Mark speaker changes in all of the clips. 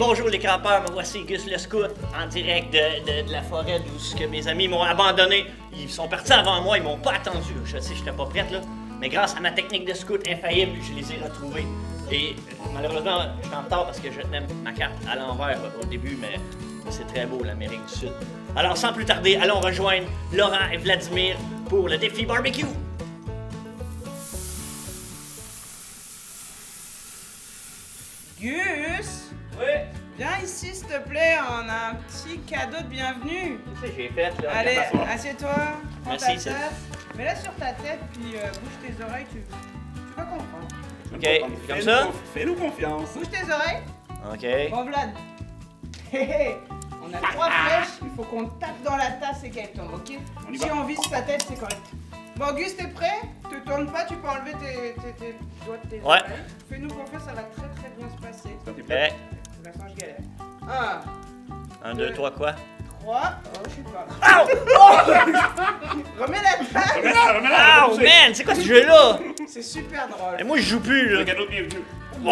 Speaker 1: bonjour les campeurs, me voici Gus le Scout, en direct de la forêt d'où ce que mes amis m'ont abandonné. Ils sont partis avant moi, ils m'ont pas attendu. Je sais, j'étais pas prête là. Mais grâce à ma technique de scout infaillible, je les ai retrouvés. Et malheureusement, je suis en retard parce que je tenais ma carte à l'envers au début, mais c'est très beau l'Amérique du Sud. Alors sans plus tarder, allons rejoindre Laurent et Vladimir pour le défi barbecue.
Speaker 2: Gus,
Speaker 1: Oui,
Speaker 2: viens ici s'il te plaît, on a un petit cadeau de bienvenue.
Speaker 1: c'est ce que j'ai fait là.
Speaker 2: Allez,
Speaker 1: de toute façon.
Speaker 2: assieds-toi, prends
Speaker 1: Merci,
Speaker 2: ta
Speaker 1: c'est-
Speaker 2: tasse, mets-la sur ta tête, puis bouge tes oreilles, tu vas comprendre.
Speaker 1: Ok, comme ça?
Speaker 3: Fais-nous confiance.
Speaker 2: Bouge tes oreilles.
Speaker 1: Ok.
Speaker 2: Bon Vlad, hé hé, on a 3 flèches, il faut qu'on tape dans la tasse et qu'elle tombe, ok?
Speaker 3: On y
Speaker 2: Si
Speaker 3: va.
Speaker 2: on vise ta tête, c'est correct. Bon Gus, t'es prêt? Te tourne pas, tu peux enlever tes doigts de tes
Speaker 1: Ouais.
Speaker 2: oreilles. Fais-nous confiance, ça va très très bien se passer.
Speaker 3: Toi, t'es prêt?
Speaker 1: Ok.
Speaker 2: Pour l'instant, je galère.
Speaker 1: 1, 2, 3, quoi?
Speaker 2: 3, oh je sais pas.
Speaker 1: Ow!
Speaker 2: Remets la tasse!
Speaker 3: Remets-la,
Speaker 1: Ow, man! C'est quoi ce jeu-là?
Speaker 2: C'est super drôle.
Speaker 1: Et moi, je joue plus,
Speaker 3: Le
Speaker 1: là.
Speaker 3: cadeau de bienvenue.
Speaker 1: Oh!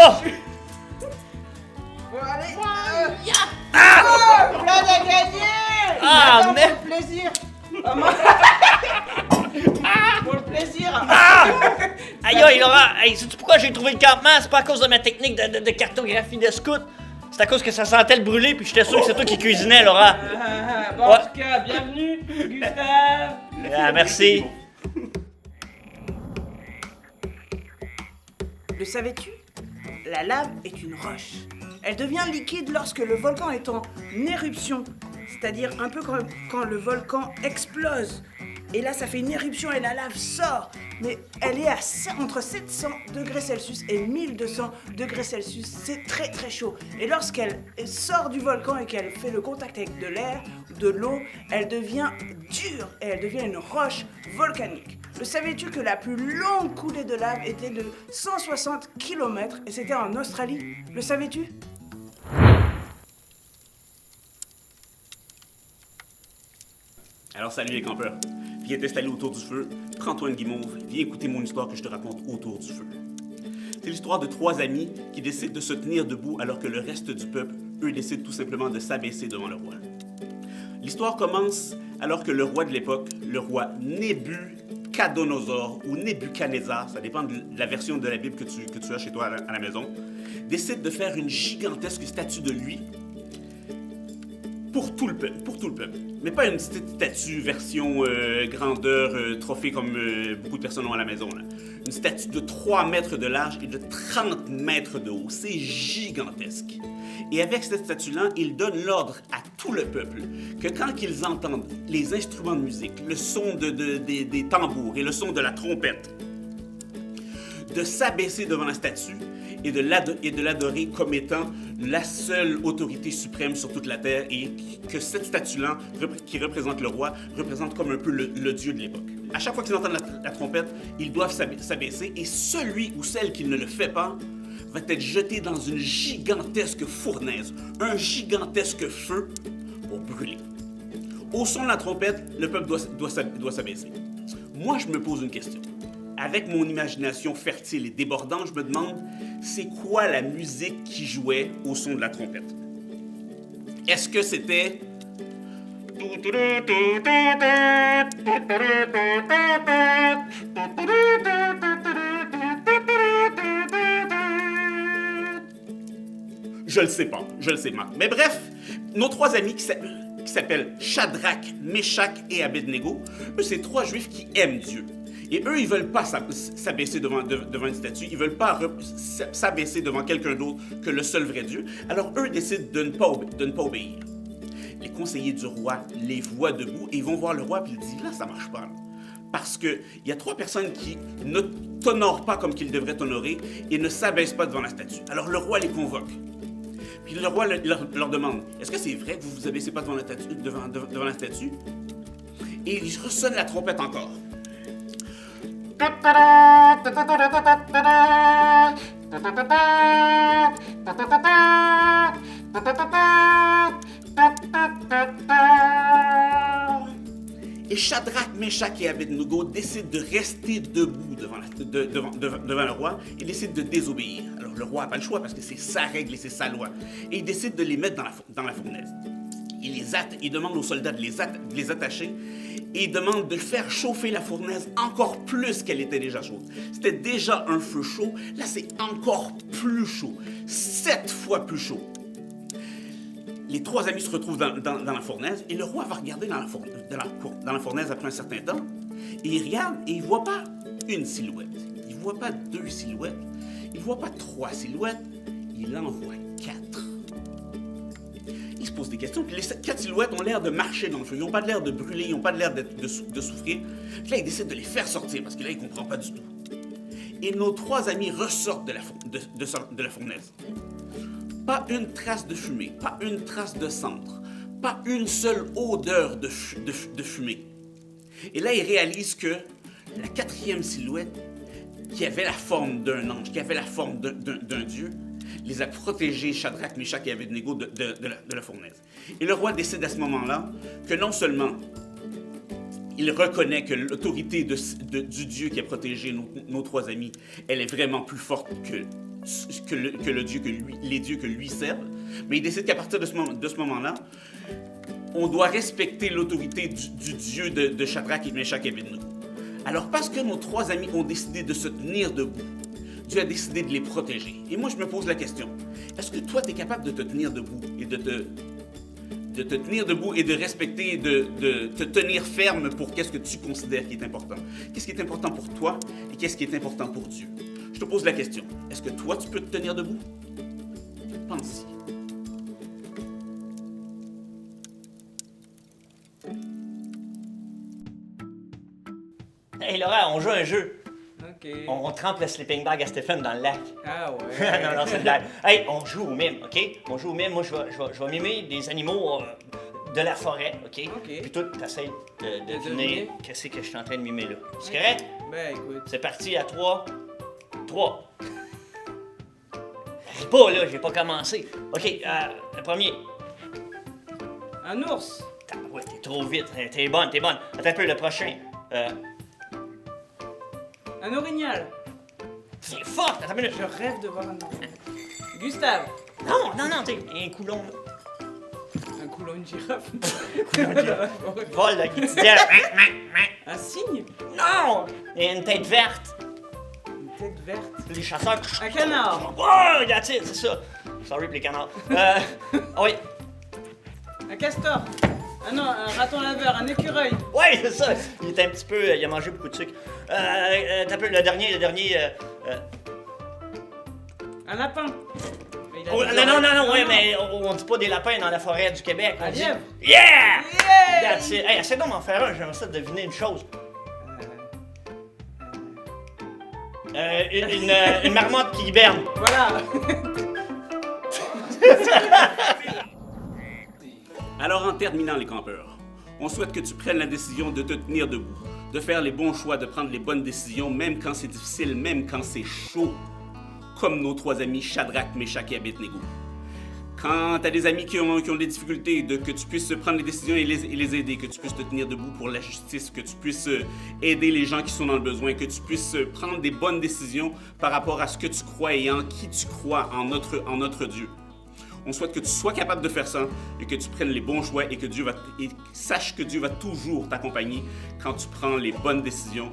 Speaker 2: Bon, allez! Oh, Vlad a gagné!
Speaker 1: Ah,
Speaker 2: Attends,
Speaker 1: mais-
Speaker 2: pour le plaisir! Oh, moi- Pour le plaisir!
Speaker 1: Aïe, aïe, Laurent! Hey, sais-tu pourquoi j'ai trouvé le campement? C'est pas à cause de ma technique de cartographie de scout. C'est à cause que ça sentait le brûler, puis j'étais sûr que c'est toi qui cuisinais, Laurent.
Speaker 2: Bon,
Speaker 1: Ouais.
Speaker 2: en tout cas, bienvenue, Gustave!
Speaker 1: Ah, merci.
Speaker 2: Le savais-tu? La lave est une roche. Elle devient liquide lorsque le volcan est en éruption, c'est-à-dire un peu comme quand le volcan explose. Et là, ça fait une éruption et la lave sort. Mais elle est entre 700 degrés Celsius et 1200 degrés Celsius. C'est très très chaud. Et lorsqu'elle sort du volcan et qu'elle fait le contact avec de l'air, de l'eau, elle devient dure et elle devient une roche volcanique. Le savais-tu que la plus longue coulée de lave était de 160 km et c'était en Australie? Le savais-tu?
Speaker 3: Alors, salut les campeurs. Viens t'installer autour du feu, prends-toi une guimauve, viens écouter mon histoire que je te raconte autour du feu. C'est l'histoire de 3 amis qui décident de se tenir debout alors que le reste du peuple, eux, décident tout simplement de s'abaisser devant le roi. L'histoire commence alors que le roi de l'époque, le roi Nebuchadnezzar ou Nebuchadnezzar, ça dépend de la version de la Bible que tu as chez toi à la maison, décide de faire une gigantesque statue de lui pour tout le peuple. Mais pas une petite statue version grandeur trophée comme beaucoup de personnes ont à la maison. Là. Une statue de 3 mètres de large et de 30 mètres de haut. C'est gigantesque. Et avec cette statue-là, il donne l'ordre à tout le peuple que quand ils entendent les instruments de musique, le son des tambours et le son de la trompette, de s'abaisser devant la statue et de l'adorer comme étant la seule autorité suprême sur toute la terre et que cette statue-là, qui représente le roi, représente comme un peu le dieu de l'époque. À chaque fois qu'ils entendent la trompette, ils doivent s'abaisser et celui ou celle qui ne le fait pas va être jeté dans une gigantesque fournaise, un gigantesque feu pour brûler. Au son de la trompette, le peuple doit s'abaisser. Moi, je me pose une question. Avec mon imagination fertile et débordante, je me demande, c'est quoi la musique qui jouait au son de la trompette? Est-ce que c'était... Je le sais pas. Mais bref, nos 3 amis qui s'appellent Shadrach, Meshach et Abednego, eux, c'est 3 juifs qui aiment Dieu. Et eux, ils veulent pas s'abaisser devant une statue, ils veulent pas s'abaisser devant quelqu'un d'autre que le seul vrai Dieu. Alors eux décident de ne pas obéir. Les conseillers du roi les voient debout et ils vont voir le roi puis ils disent là, ça marche pas. Là. Parce qu'il y a 3 personnes qui ne t'honorent pas comme qu'ils devraient t'honorer et ne s'abaissent pas devant la statue. Alors le roi les convoque. Puis le roi leur demande, est-ce que c'est vrai que vous vous abaissez pas devant la statue? Et il ressonne la trompette encore. Et Shadrach, Meshach et Abednego décident de rester debout devant le roi et décident de désobéir. Alors Le roi n'a pas le choix parce que c'est sa règle et c'est sa loi. Et il décide de les mettre dans la fournaise. Il demande aux soldats de les attacher et il demande de faire chauffer la fournaise encore plus qu'elle était déjà chaude. C'était déjà un feu chaud, là c'est encore plus chaud, 7 fois plus chaud. Les 3 amis se retrouvent dans la fournaise et le roi va regarder dans la fournaise après un certain temps et il regarde et il voit pas une silhouette, il voit pas 2 silhouettes, il voit pas 3 silhouettes, il en voit 4. Il se pose des questions, puis les 4 silhouettes ont l'air de marcher dans le feu, ils n'ont pas l'air de brûler, ils n'ont pas l'air de souffrir. Puis là, il décide de les faire sortir parce que là, il comprend pas du tout. Et nos 3 amis ressortent de la fournaise. Pas une trace de fumée, pas une trace de cendre, pas une seule odeur de fumée. Et là, il réalise que la 4e silhouette, qui avait la forme d'un ange, qui avait la forme d'un dieu, les a protégés, Shadrach, Meshach et Abednego, de la fournaise. Et le roi décide à ce moment-là que non seulement il reconnaît que l'autorité du Dieu qui a protégé nos 3 amis, elle est vraiment plus forte que les dieux que lui servent, mais il décide qu'à partir de ce moment-là, on doit respecter l'autorité du Dieu de Shadrach, Meshach et Abednego. Alors parce que nos 3 amis ont décidé de se tenir debout, Dieu a décidé de les protéger. Et moi, je me pose la question, est-ce que toi, tu es capable de te tenir debout et de te tenir debout et de respecter, de te tenir ferme pour qu'est-ce que tu considères qui est important? Qu'est-ce qui est important pour toi et qu'est-ce qui est important pour Dieu? Je te pose la question, est-ce que toi, tu peux te tenir debout? Pense-y.
Speaker 1: Hey Laura, on joue un jeu.
Speaker 2: Ok.
Speaker 1: On trempe le sleeping bag à Stéphane dans le lac.
Speaker 2: Ah ouais.
Speaker 1: non, c'est une blague. Hey, on joue au mime, OK? On joue au mime. Moi, je vais mimer des animaux de la forêt, OK?
Speaker 2: OK.
Speaker 1: Puis toi, t'essayes de deviner
Speaker 2: deviner.
Speaker 1: qu'est-ce que je suis en train de mimer là. C'est correct?
Speaker 2: Ben écoute.
Speaker 1: C'est parti à 3. 3. Ris pas, là, j'ai pas commencé. OK, le premier.
Speaker 2: Un ours.
Speaker 1: Ouais, t'es trop vite. T'es bonne. Attends un peu, le prochain.
Speaker 2: Un orignal.
Speaker 1: C'est fort! Attends une minute.
Speaker 2: Je rêve de voir un orignal. Gustave.
Speaker 1: Non, t'es un coulon, là.
Speaker 2: Un coulon, une girafe.
Speaker 1: Vol de guitare.
Speaker 2: Un cygne.
Speaker 1: Non! Et une tête verte.
Speaker 2: Une tête verte.
Speaker 1: Les chasseurs.
Speaker 2: Un canard.
Speaker 1: Oh, that's it, c'est ça. Sorry pour les canards. Oui.
Speaker 2: Un castor. Ah non, un raton laveur, un écureuil.
Speaker 1: Ouais, c'est ça. Il était un petit peu. Il a mangé beaucoup de sucre. T'as peu le dernier.
Speaker 2: Un lapin. Mais il a
Speaker 1: Oh,
Speaker 2: des
Speaker 1: non,
Speaker 2: oreilles.
Speaker 1: ouais, mais on dit pas des lapins dans la forêt du Québec. On
Speaker 2: Un
Speaker 1: dit.
Speaker 2: lièvre.
Speaker 1: Yeah!
Speaker 2: Yeah!
Speaker 1: That's it. Hey, essaie donc d'en faire un, j'aimerais ça deviner une chose. Une marmotte qui hiberne.
Speaker 2: Voilà.
Speaker 3: Alors, en terminant, les campeurs, on souhaite que tu prennes la décision de te tenir debout, de faire les bons choix, de prendre les bonnes décisions, même quand c'est difficile, même quand c'est chaud, comme nos 3 amis Shadrach, Meshach et Abednego. Quand tu as des amis qui ont des difficultés, que tu puisses prendre les décisions et les aider, que tu puisses te tenir debout pour la justice, que tu puisses aider les gens qui sont dans le besoin, que tu puisses prendre des bonnes décisions par rapport à ce que tu crois et en qui tu crois, en notre Dieu. On souhaite que tu sois capable de faire ça et que tu prennes les bons choix et que sache que Dieu va toujours t'accompagner quand tu prends les bonnes décisions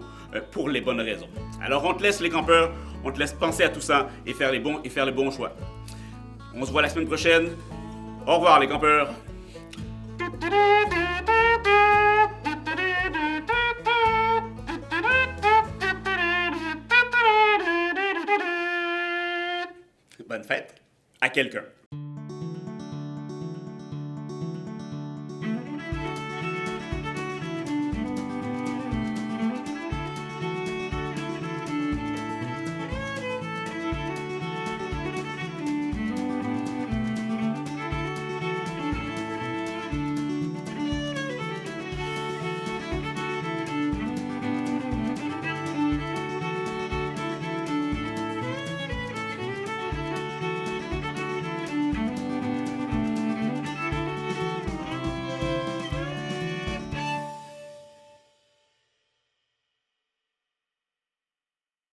Speaker 3: pour les bonnes raisons. Alors on te laisse les campeurs, on te laisse penser à tout ça et faire les bons choix. On se voit la semaine prochaine. Au revoir les campeurs. Bonne fête à quelqu'un.